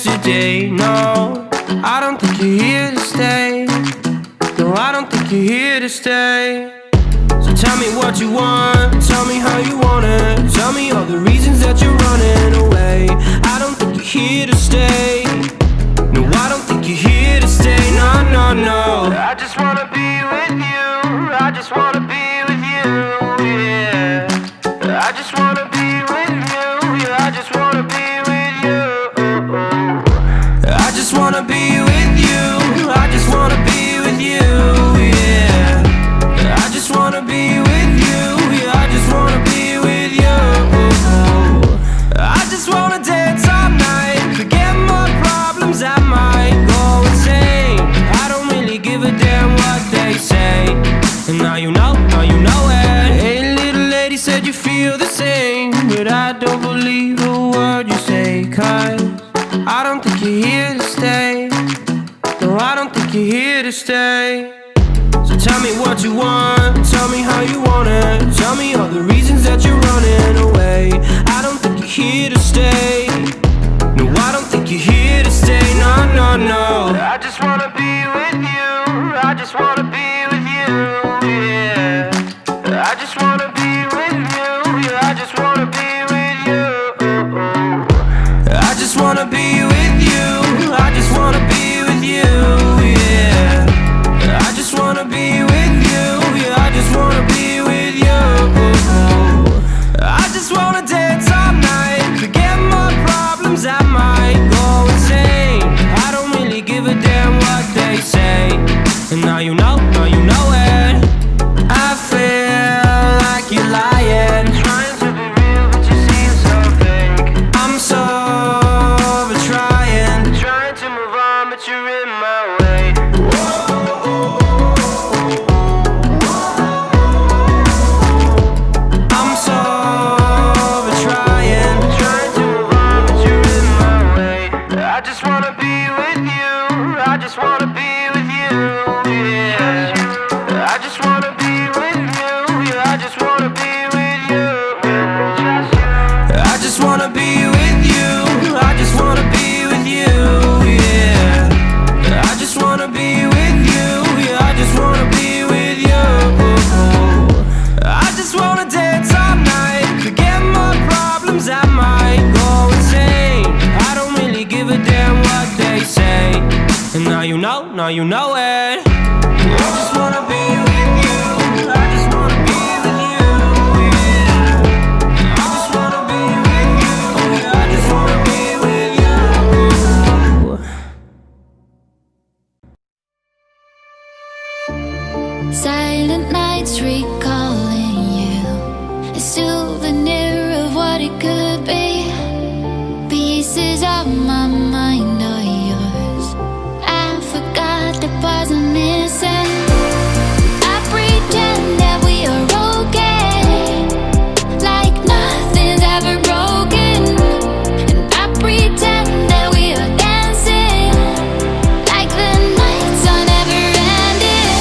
yesterday. No, I don't think you're here to stay. No, I don't think you're here to stay. So tell me what you want, tell me how you want it. Tell me all the reasons that you're running away. I don't think you're here to stay. No, I don't think you're here to stay. No, no, no. I just wanna be with you. I just wanna be with you, yeah. I just wanna be with you. Yeah, I just wanna be with you. I just wanna be with you. I just wanna be with you, yeah. I just wanna be with you. Yeah, I just wanna be with you. I just wanna dance all night, forget my problems, I might go insane. I don't really give a damn what they say. And now you know it. Hey, little lady, said you feel the same, but I don't believe a word you say. 'Cause I don't think you're here to stay. No, I don't think you're here to stay. So tell me what you want, tell me how you want it. Tell me all the reasons that you're running away. I don't think you're here to stay. No, I don't think you're here to stay. No, no, no. I just wanna be with you. I just wanna be with you, yeah. I just wanna be with you. Yeah, I just wanna be with you. I just wanna be with you. I just wanna be with you, yeah. I just wanna be with you. Yeah, I just wanna be with you. I just wanna dance all night, forget my problems, I might go insane. I don't really give a damn what they say. And now you know it. I feel like you're lying, trying to be real, but you seem so fake. I'm so over trying to move on, but you're in my way. I'm so over trying to move on, but you're in my way. I just wanna be with you. I just wanna be with you, yeah. I just wanna be with you. Yeah, I just wanna be with you. I just wanna be with you. I just wanna be with you, yeah. I just wanna be with you. Yeah, I just wanna be with you. I just wanna dance all night, forget my problems, I might go insane. I don't really give a damn what they say. And now you know it. I just wanna be with you. I just wanna be with you, yeah. I just wanna be with you. Yeah, I just wanna be with you. Silent nights recalling you, a souvenir of what it could be. Pieces of my mind are yours. I forgot the parts I'm missing. I pretend that we are okay, like nothing's ever broken. And I pretend that we are dancing, like the nights are never ending.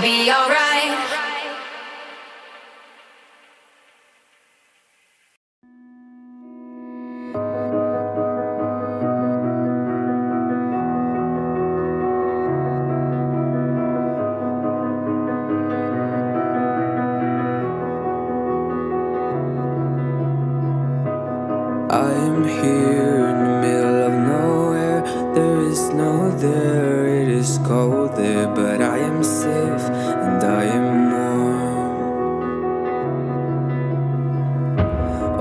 be alright. I am here in the middle of nowhere. There is no there, it is cold there, but I am safe and I am warm.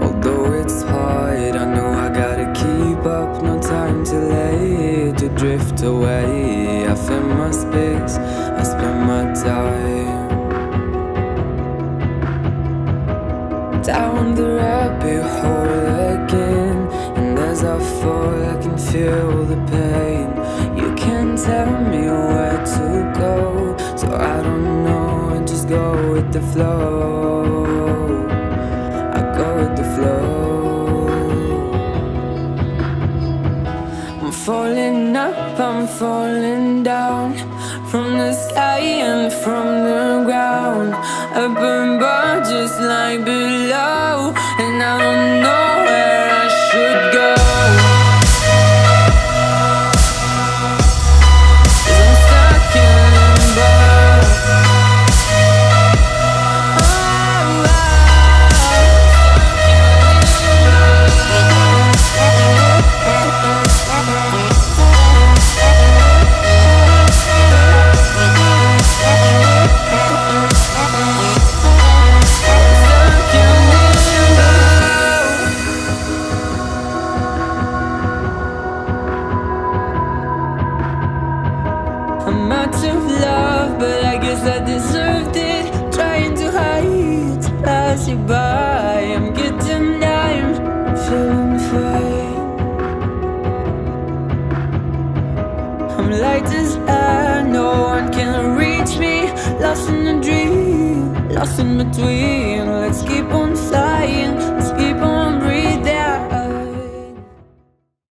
Although it's hard, I know I gotta keep up. No time to lay to drift away. I fill my space, I spend my time down the rabbit hole again. And as I fall, I can feel the pain. You can't tell me where to go, so I don't know, I just go with the flow. I go with the flow. I'm falling up, I'm falling down, from the sky and from the ground. Up above just like below, and I don't know where I should go. 'Cause I'm stuck in limbo. I'm out of love, but I guess I deserved it. Trying to hide, to pass you by. I'm getting down, feeling fine. I'm light as air, no one can reach me. Lost in a dream, lost in between. Let's keep on